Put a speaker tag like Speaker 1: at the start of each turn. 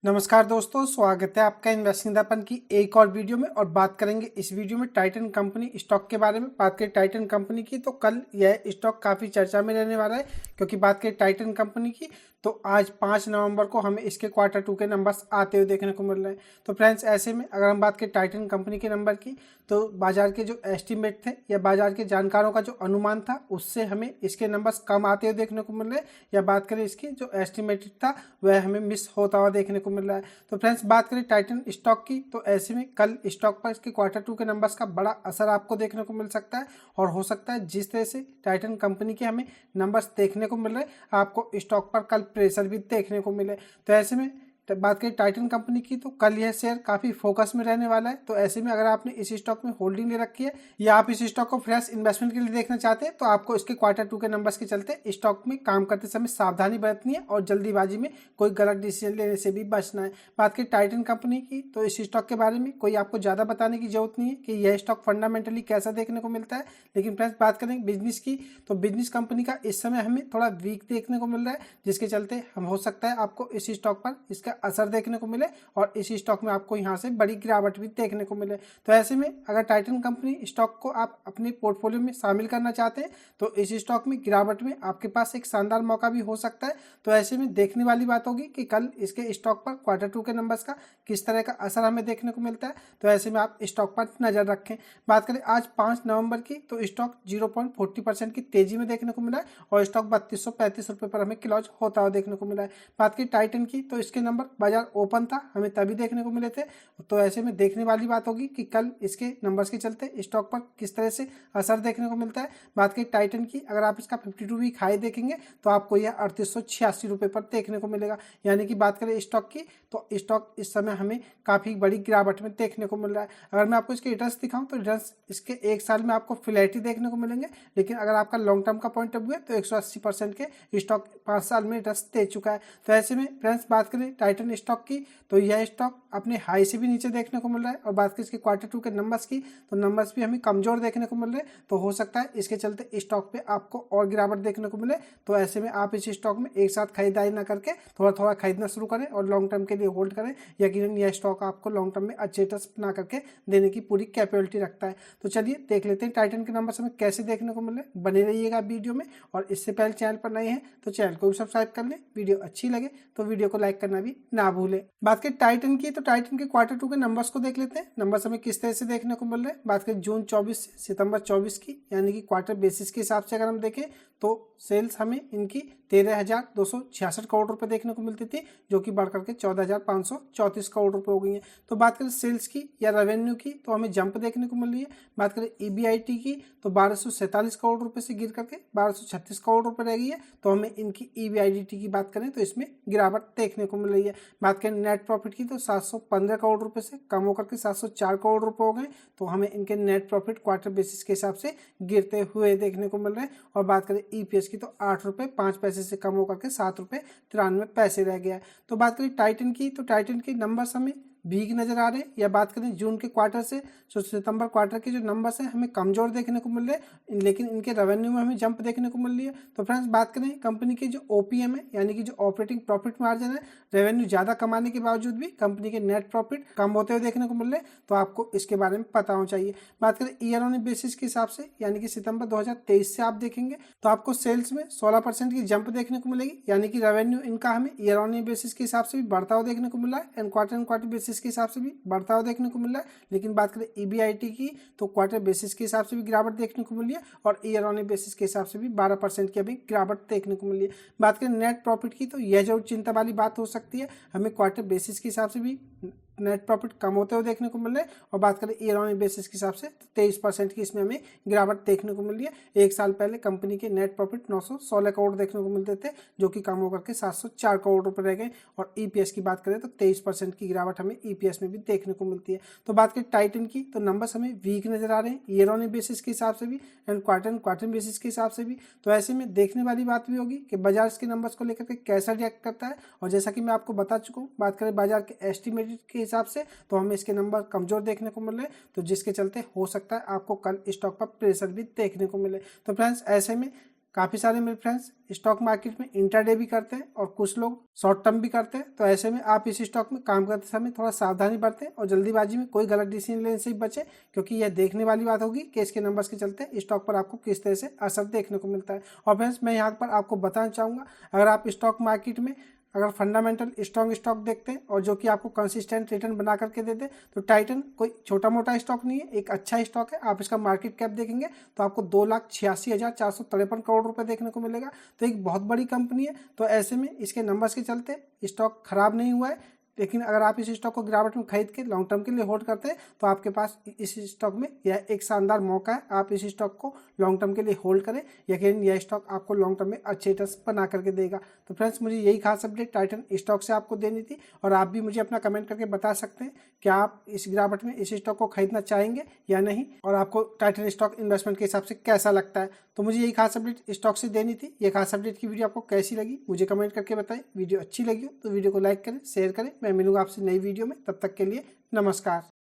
Speaker 1: नमस्कार दोस्तों, स्वागत है आपका इन्वेस्टिंग दर्पण की एक और वीडियो में। और बात करेंगे इस वीडियो में टाइटन कंपनी स्टॉक के बारे में। बात करें टाइटन कंपनी की तो कल यह स्टॉक काफ़ी चर्चा में रहने वाला है, क्योंकि बात करें टाइटन कंपनी की तो आज 5 नवंबर को हमें इसके क्वार्टर 2 के नंबर्स आते हुए देखने को मिल रहे हैं। तो फ्रेंड्स, ऐसे में अगर हम बात करें टाइटन कंपनी के नंबर की तो बाजार के जो एस्टीमेट थे या बाजार के जानकारों का जो अनुमान था उससे हमें इसके नंबर्स कम आते हुए देखने को मिल रहे हैं, या बात करें इसकी जो एस्टिमेटेड था वह हमें मिस होता हुआ देखने को मिल रहा है। तो फ्रेंड्स, बात करें टाइटन स्टॉक की तो ऐसे में कल स्टॉक पर इसके क्वार्टर 2 के नंबर्स का बड़ा असर आपको देखने को मिल सकता है। और हो सकता है जिस तरह से टाइटन कंपनी के हमें नंबर्स देखने को मिल रहे हैं, आपको स्टॉक पर कल प्रेशर भी देखने को मिले। तो ऐसे में बात करें टाइटन कंपनी की तो कल यह शेयर काफ़ी फोकस में रहने वाला है। तो ऐसे में अगर आपने इस स्टॉक में होल्डिंग ले रखी है या आप इस स्टॉक को फ्रेश इन्वेस्टमेंट के लिए देखना चाहते हैं, तो आपको इसके क्वार्टर 2 के नंबर्स के चलते स्टॉक में काम करते समय सावधानी बरतनी है और जल्दीबाजी में कोई गलत डिसीजन लेने से भी बचना है। बात करें टाइटन कंपनी की तो इस स्टॉक के बारे में कोई आपको ज़्यादा बताने की जरूरत नहीं है कि यह स्टॉक फंडामेंटली कैसा देखने को मिलता है। लेकिन फ्रेंड्स, बात करें बिजनेस की तो बिजनेस कंपनी का इस समय हमें थोड़ा वीक देखने को मिल रहा है, जिसके चलते हम हो सकता है आपको इस स्टॉक पर इसका असर देखने को मिले और इस स्टॉक में आपको यहां से बड़ी गिरावट भी देखने को मिले। तो ऐसे में अगर टाइटन कंपनी स्टॉक को आप अपने पोर्टफोलियो में शामिल करना चाहते हैं तो इस स्टॉक में गिरावट में आपके पास एक शानदार मौका भी हो सकता है। तो ऐसे में देखने वाली बात होगी कि कल इसके स्टॉक पर क्वार्टर 2 के नंबर्स का किस तरह का असर हमें देखने को मिलता है। तो ऐसे में आप स्टॉक पर नजर रखें। बात करें आज 5 नवंबर की तो स्टॉक 0.40% की तेजी में देखने को मिला है और स्टॉक 3235 रुपये पर हमें क्लोज होता हुआ देखने को मिला है। बात करें टाइटन की तो इसके नंबर बाजार ओपन था, हमें तभी देखने को मिले थे। तो ऐसे में देखने वाली बात होगी कि कल इसके नंबर्स के चलते स्टॉक पर किस तरह से असर देखने को मिलता है। बात करें टाइटन की, अगर आप इसका 52 वीक हाई देखेंगे तो आपको यह 3886 रुपये पर देखने को मिलेगा। यानी कि बात करें स्टॉक की तो स्टॉक इस समय हमें काफ़ी बड़ी गिरावट में देखने को मिल रहा है। अगर मैं आपको इसके रिटर्न्स दिखाऊं तो रिटर्न्स इसके एक साल में आपको फ्लैट ही देखने को मिलेंगे, लेकिन अगर आपका लॉन्ग टर्म का पॉइंट ऑफ व्यू है तो 180% के स्टॉक 5 साल में रिटर्न्स दे चुका है। तो ऐसे में फ्रेंड्स, बात करें टाइटन स्टॉक की तो यह स्टॉक अपने हाई से भी नीचे देखने को मिल रहा है। और बात करें इसके क्वार्टर 2 के नंबर्स की तो नंबर्स भी हमें कमजोर देखने को मिल रहे हैं। तो हो सकता है इसके चलते स्टॉक पे आपको और गिरावट देखने को मिले। तो ऐसे में आप इस स्टॉक में एक साथ खरीदारी ना करके थोड़ा थोड़ा खरीदना शुरू करें और लॉन्ग टर्म के लिए होल्ड करें। यकीनन यह स्टॉक आपको लॉन्ग टर्म में अच्छे रिटर्न्स बना करके देने की पूरी कैपेबिलिटी रखता है। तो चलिए देख लेते हैं टाइटन के नंबर्स हमें कैसे देखने को मिल रहे हैं। बने रहिएगा वीडियो में, और इससे पहले चैनल पर नए हैं तो चैनल को भी सब्सक्राइब कर लें। वीडियो अच्छी लगे तो वीडियो को लाइक करना भी ना भूलें। बात करें टाइटन की तो टाइटन के क्वार्टर 2 के नंबर्स को देख लेते हैं। नंबर्स हमें किस तरह से देखने को मिल रहे हैं। बात करें जून 24 से सितंबर 24 की, यानी कि क्वार्टर बेसिस के हिसाब से अगर हम देखें तो सेल्स हमें इनकी 13,266 करोड़ रुपए देखने को मिलती थी, जो कि बढ़कर के 14,534 करोड़ रुपए हो गई है। तो बात करें सेल्स की या रेवेन्यू की तो हमें जंप देखने को मिल रही है। बात करें ईबीआईटी की तो 1247 करोड़ रुपए से गिर करके 1236 करोड़ रुपए रह गई है। तो हमें इनकी ईबीआईटी की बात करें तो इसमें गिरावट देखने को मिल रही है। बात करें नेट प्रॉफिट की तो 715 करोड़ रुपए से कम होकर के 704 करोड़ रुपए हो गए। तो हमें इनके नेट प्रॉफिट क्वार्टर बेसिस के हिसाब से गिरते हुए देखने को मिल रहे हैं। और बात करें ईपीएस की तो 8 रुपये 5 पैसे से कम होकर के 7 रुपये 93 पैसे रह गया है। तो बात करें टाइटन की तो टाइटन के नंबर्स हमें वीक नजर आ रहे हैं। या बात करें जून के क्वार्टर से तो सितंबर क्वार्टर के जो नंबर्स हैं हमें कमजोर देखने को मिल रहे हैं, लेकिन इनके रेवेन्यू में हमें जंप देखने को मिल रही है। तो फ्रेंड्स, बात करें कंपनी की जो ओपीएम है, यानी कि जो ऑपरेटिंग प्रॉफिट मार्जिन है, रेवेन्यू ज्यादा कमाने के बावजूद भी कंपनी के नेट प्रॉफिट कम होते हुए देखने को मिल रहे हैं। तो आपको इसके बारे में पता होना चाहिए। बात करें ईयर ऑन बेसिस के हिसाब से, यानी कि सितंबर 2023 से आप देखेंगे तो आपको सेल्स में 16% की जंप देखने को मिलेगी, यानी कि रेवेन्यू इनका हमें ईयर ऑन बेसिस के हिसाब से भी बढ़ता हुआ देखने को मिल रहा है एंड क्वार्टर बेसिस के हिसाब से भी बढ़ता हुआ देखने को मिल रहा है। लेकिन बात करें ईबीआईटी की तो क्वार्टर बेसिस के हिसाब से भी गिरावट देखने को मिली है और ईयर ऑन बेसिस के हिसाब से भी 12% की अभी गिरावट देखने को मिली है। बात करें नेट प्रॉफिट की तो यह जो चिंता वाली बात हो सकती है, हमें क्वार्टर बेसिस के हिसाब से भी नेट प्रॉफिट कम होते हुए देखने को मिल रहे हैं। और बात करें ईयर ऑन बेसिस के हिसाब से तो 23% की इसमें हमें गिरावट देखने को मिल रही है। एक साल पहले कंपनी के नेट प्रॉफिट 916 करोड़ देखने को मिलते थे, जो कि कम होकर के 704 करोड़ रुपए रह गए। और ईपीएस की बात करें तो 23% की गिरावट हमें ईपीएस में भी देखने को मिलती है। तो बात करें टाइटन की तो नंबर्स हमें वीक नजर आ रहे हैं ईयर ऑन बेसिस के हिसाब से भी एंड क्वार्टर बेसिस के हिसाब से भी। तो ऐसे में देखने वाली बात भी होगी कि बाजार इसके नंबर्स को लेकर के कैसा रिएक्ट करता है। और जैसा कि मैं आपको बता चुका हूँ, बात करें बाजार के एस्टिमेटेड के हिसाब से तो हमें इसके नंबर कमजोर देखने को मिल रहे हैं, तो जिसके चलते हो सकता है आपको कल स्टॉक पर प्रेशर भी देखने को मिले। तो फ्रेंड्स, ऐसे में काफ़ी सारे मेरे फ्रेंड्स स्टॉक मार्केट में इंट्राडे भी करते हैं और कुछ लोग शॉर्ट टर्म भी करते हैं। तो ऐसे में आप इस स्टॉक में काम करते समय थोड़ा सावधानी बरतें और जल्दीबाजी में कोई गलत डिसीजन लेने से बचें, क्योंकि यह देखने वाली बात होगी कि इसके नंबर्स के चलते स्टॉक पर आपको किस तरह से असर देखने को मिलता है। और फ्रेंड्स मैं यहाँ पर आपको बताना चाहूँगा, अगर आप स्टॉक मार्केट में अगर फंडामेंटल स्ट्रॉन्ग स्टॉक देखते हैं और जो कि आपको कंसिस्टेंट रिटर्न बना करके देते हैं, तो टाइटन कोई छोटा मोटा स्टॉक नहीं है, एक अच्छा स्टॉक है। आप इसका मार्केट कैप देखेंगे तो आपको 2,86,453 करोड़ रुपए देखने को मिलेगा। तो एक बहुत बड़ी कंपनी है। तो ऐसे में इसके नंबर्स के चलते स्टॉक खराब नहीं हुआ है, लेकिन अगर आप इस स्टॉक को गिरावट में खरीद के लॉन्ग टर्म के लिए होल्ड करते हैं तो आपके पास इस स्टॉक में यह एक शानदार मौका है। आप इस स्टॉक को लॉन्ग टर्म के लिए होल्ड करें, यकीन यह स्टॉक आपको लॉन्ग टर्म में अच्छे रिटर्न्स बना करके देगा। तो फ्रेंड्स मुझे यही खास अपडेट टाइटन स्टॉक से आपको देनी थी, और आप भी मुझे अपना कमेंट करके बता सकते हैं कि आप इस गिरावट में इस स्टॉक को खरीदना चाहेंगे या नहीं, और आपको टाइटन स्टॉक इन्वेस्टमेंट के हिसाब से कैसा लगता है। तो मुझे यही खास अपडेट स्टॉक से देनी थी। ये खास अपडेट की वीडियो आपको कैसी लगी मुझे कमेंट करके बताएं। वीडियो अच्छी लगी हो तो वीडियो को लाइक करें, शेयर करें। मैं मिलूंगा आपसे नई वीडियो में, तब तक के लिए नमस्कार।